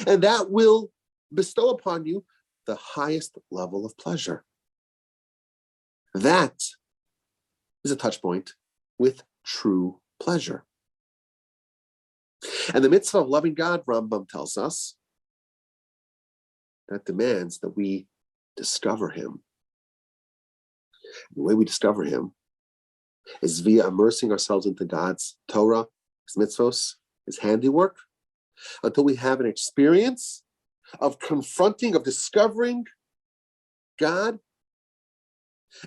And that will bestow upon you the highest level of pleasure. That is a touch point with true pleasure. And the mitzvah of loving God, Rambam tells us, that demands that we discover him. The way we discover him is via immersing ourselves into God's Torah, his mitzvos, his handiwork, until we have an experience of confronting, of discovering God,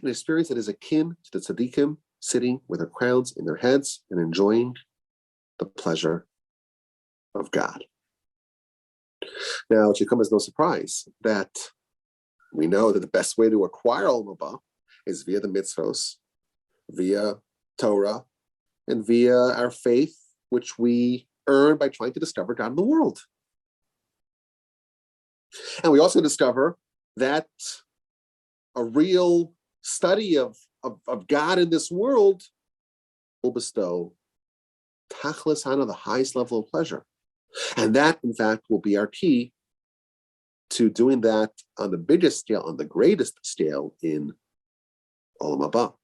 an experience that is akin to the tzaddikim sitting with their crowns in their heads and enjoying the pleasure of God. Now, it should come as no surprise that we know that the best way to acquire Olamaba is via the mitzvos, via Torah, and via our faith, which we earn by trying to discover God in the world. And we also discover that a real study of God in this world will bestow tachlis hana, the highest level of pleasure. And that, in fact, will be our key to doing that on the biggest scale, on the greatest scale in Olamaba.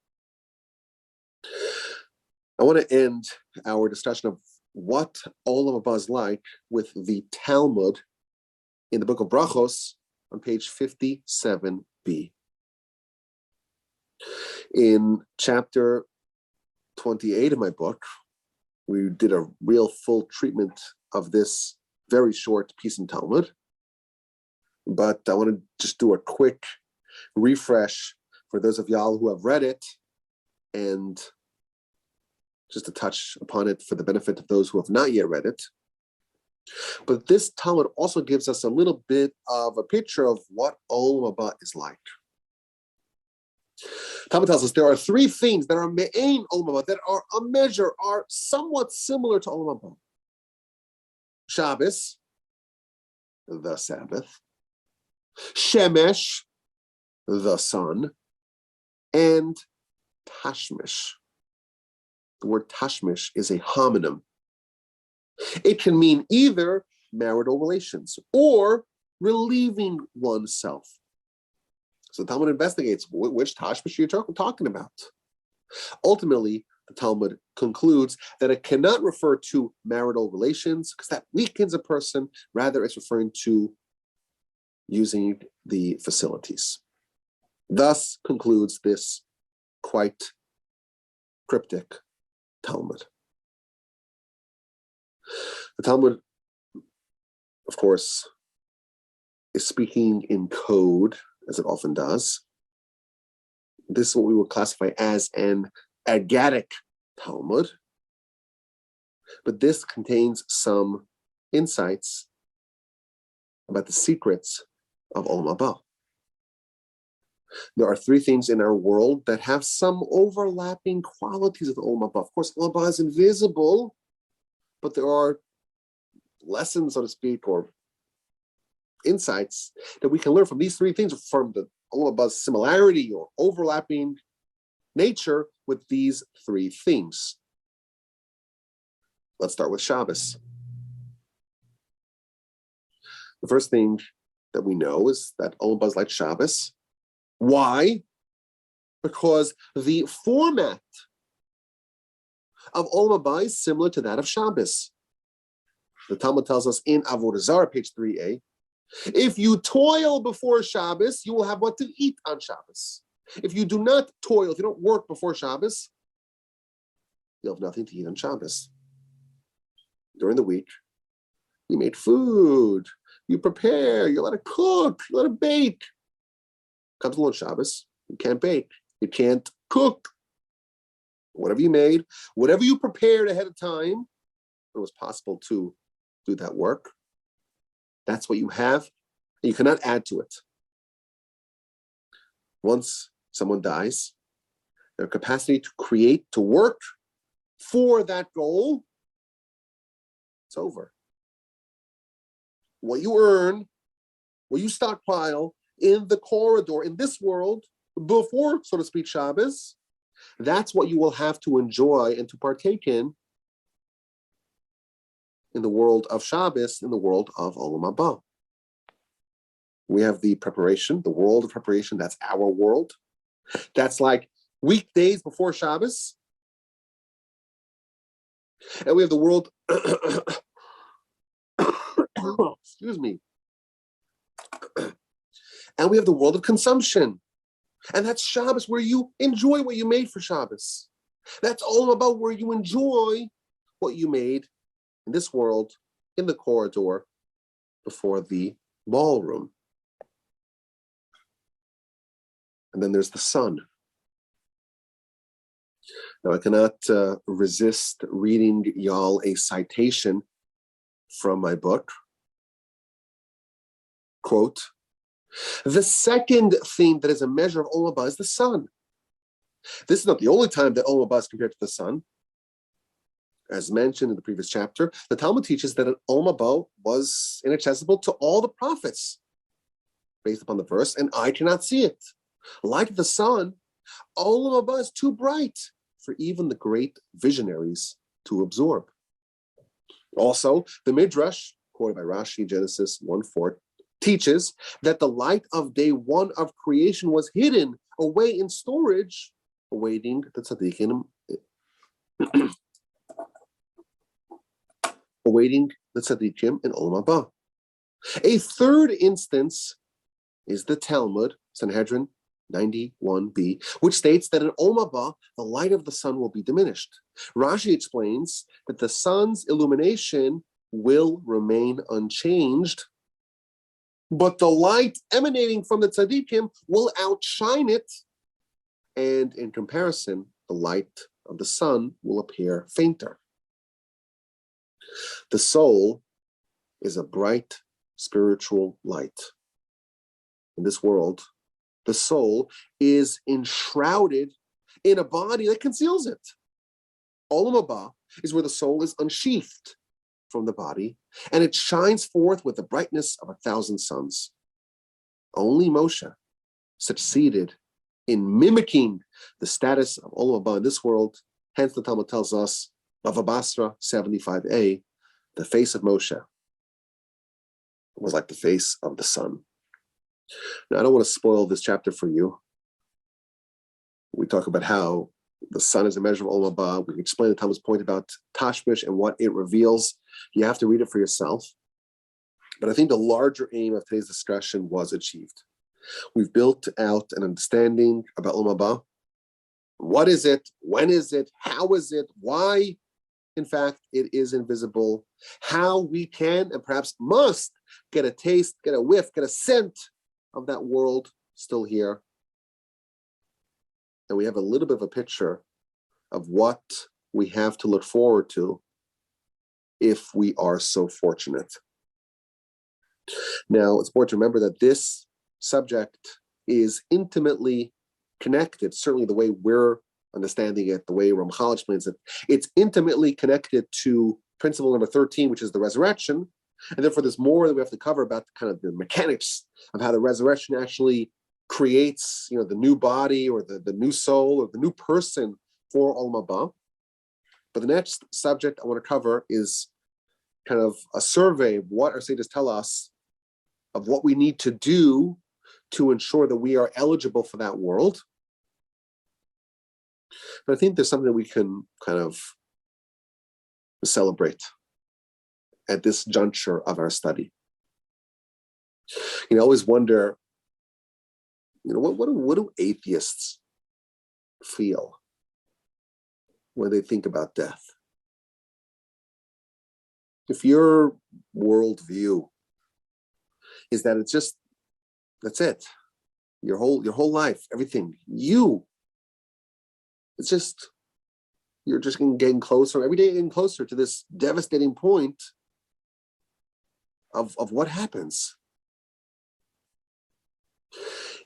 I want to end our discussion of what Olamaba is like with the Talmud in the book of Brachos on page 57b. In chapter 28 of my book, we did a real full treatment of this very short piece in Talmud. But I want to just do a quick refresh for those of y'all who have read it, and just to touch upon it for the benefit of those who have not yet read it. But this Talmud also gives us a little bit of a picture of what Olamaba is like. Talmud tells us there are three things that are me'ein Olamaba, that are a measure, are somewhat similar to Olamaba. Shabbos, the Sabbath. Shemesh, the sun. and tashmish. The word tashmish is a homonym. It can mean either marital relations or relieving oneself. So the Talmud investigates which tashmish you're talking about. Ultimately, the Talmud concludes that it cannot refer to marital relations because that weakens a person. Rather, it's referring to using the facilities. Thus concludes this quite cryptic Talmud. The Talmud, of course, is speaking in code, as it often does. This is what we would classify as an Agadic Talmud, but this contains some insights about the secrets of Olamaba. There are three things in our world that have some overlapping qualities of Olamaba. Of course, Olamaba is invisible, but there are lessons, so to speak, or insights that we can learn from these three things, from the Olamaba's similarity or overlapping nature with these three things. Let's start with Shabbos. The first thing that we know is that Olamaba is like Shabbos. Why? Because the format of Olamaba is similar to that of Shabbos. The Talmud tells us in Avodah Zarah, page 3a, if you toil before Shabbos, you will have what to eat on Shabbos. If you do not toil, if you don't work before Shabbos, you'll have nothing to eat on Shabbos. During the week, you made food, you prepare, you let it cook, you let it bake. Comes along Shabbos, you can't bake, you can't cook. Whatever you made, whatever you prepared ahead of time, it was possible to do that work. That's what you have, and you cannot add to it. Once someone dies, their capacity to create, to work for that goal, it's over. What you earn, what you stockpile in the corridor, in this world, before, so to speak, Shabbos, that's what you will have to enjoy and to partake in the world of Shabbos, in the world of Olamaba. We have the preparation, the world of preparation, that's our world. That's like weekdays before Shabbos. And we have the world, excuse me. And we have the world of consumption. And that's Shabbos, where you enjoy what you made for Shabbos. That's all about where you enjoy what you made in this world, in the corridor, before the ballroom. And then there's the sun. Now, I cannot resist reading y'all a citation from my book. Quote, the second thing that is a measure of Olamaba is the sun. This is not the only time that Olamaba is compared to the sun. As mentioned in the previous chapter, the Talmud teaches that Olamaba was inaccessible to all the prophets, based upon the verse, and I cannot see it. Like the sun, Olamaba is too bright for even the great visionaries to absorb. Also, the Midrash, quoted by Rashi, Genesis 1:4, teaches that the light of day one of creation was hidden away in storage, awaiting the tzaddikim, awaiting the tzaddikim in Olamaba. A third instance is the Talmud, Sanhedrin 91b, which states that in Olamaba, the light of the sun will be diminished. Rashi explains that the sun's illumination will remain unchanged, but the light emanating from the tzaddikim will outshine it, and in comparison, the light of the sun will appear fainter. The soul is a bright spiritual light. In this world, the soul is enshrouded in a body that conceals it. Olamaba is where the soul is unsheathed from the body, and it shines forth with the brightness of 1,000 suns. Only Moshe succeeded in mimicking the status of Olamaba in this world. Hence, the Talmud tells us, Bava Basra 75a, the face of Moshe was like the face of the sun. Now, I don't want to spoil this chapter for you. We talk about how the sun is a measure of Olamaba. We explain the Talmud's point about Tashmish and what it reveals. You have to read it for yourself. But I think the larger aim of today's discussion was achieved. We've built out an understanding about Olamaba. What is it? When is it? How is it? Why, in fact, it is invisible. How we can and perhaps must get a taste, get a whiff, get a scent of that world still here. And we have a little bit of a picture of what we have to look forward to if we are so fortunate. Now, it's important to remember that this subject is intimately connected, certainly the way we're understanding it, the way Ramchal explains it. It's intimately connected to principle number 13, which is the resurrection. And therefore, there's more that we have to cover about kind of the mechanics of how the resurrection actually creates, the new body or the new soul or the new person for Olam Haba. But the next subject I want to cover is kind of a survey of what our sages tell us of what we need to do to ensure that we are eligible for that world. But I think there's something that we can kind of celebrate at this juncture of our study. I always wonder, what do atheists feel when they think about death? If your worldview is that that's it, your whole life, everything, you're just getting closer, every day getting closer to this devastating point of what happens.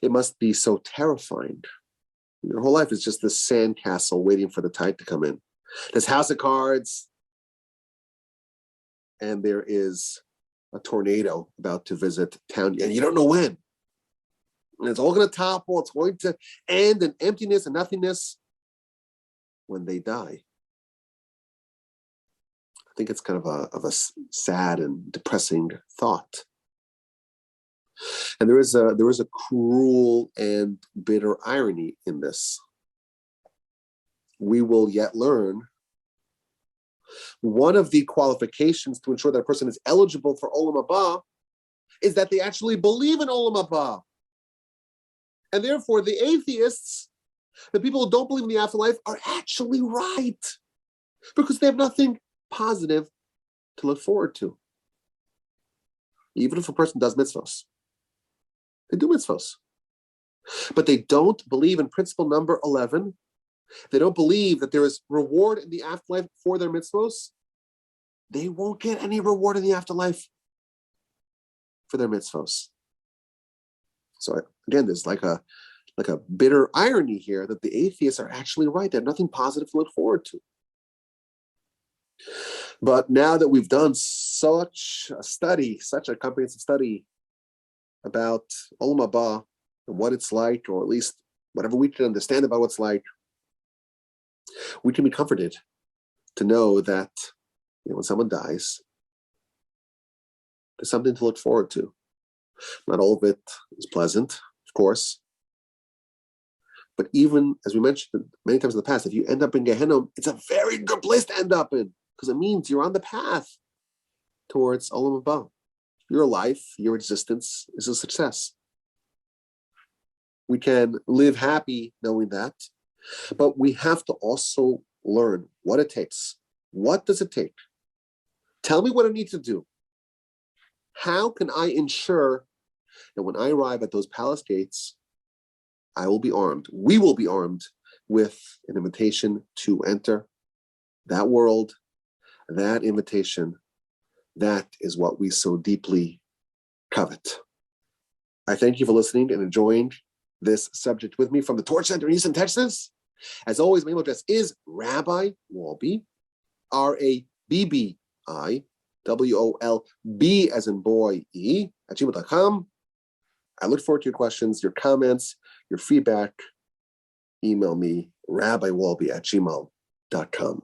It must be so terrifying. Your whole life is just this sandcastle waiting for the tide to come in. This house of cards, and there is a tornado about to visit town, and you don't know when. And it's all going to topple. It's going to end in emptiness and nothingness when they die. I think it's kind of a sad and depressing thought. And there is a cruel and bitter irony in this. We will yet learn one of the qualifications to ensure that a person is eligible for Olam Haba is that they actually believe in Olam Haba. And therefore, the atheists, the people who don't believe in the afterlife, are actually right because they have nothing positive to look forward to. Even if a person does mitzvos. They do mitzvos. But they don't believe in principle number 11. They don't believe that there is reward in the afterlife for their mitzvos. They won't get any reward in the afterlife for their mitzvos. So again, there's like a bitter irony here that the atheists are actually right. They have nothing positive to look forward to. But now that we've done such a comprehensive study about Olam Haba and what it's like, or at least whatever we can understand about what's like, we can be comforted to know that when someone dies, there's something to look forward to. Not all of it is pleasant, of course. But even, as we mentioned many times in the past, if you end up in Gehenna, it's a very good place to end up in, because it means you're on the path towards Olam Haba. Your life, your existence is a success. We can live happy knowing that, but we have to also learn what it takes. What does it take? Tell me what I need to do. How can I ensure that when I arrive at those palace gates, I will be armed, we will be armed with an invitation to enter that world, that invitation. That is what we so deeply covet. I thank you for listening and enjoying this subject with me from the Torch Center in Houston, Texas. As always, my email address is Rabbi Wolbe, RABBI, WOLB as in boy, E, @gmail.com. I look forward to your questions, your comments, your feedback. email me, rabbiwolbe@gmail.com.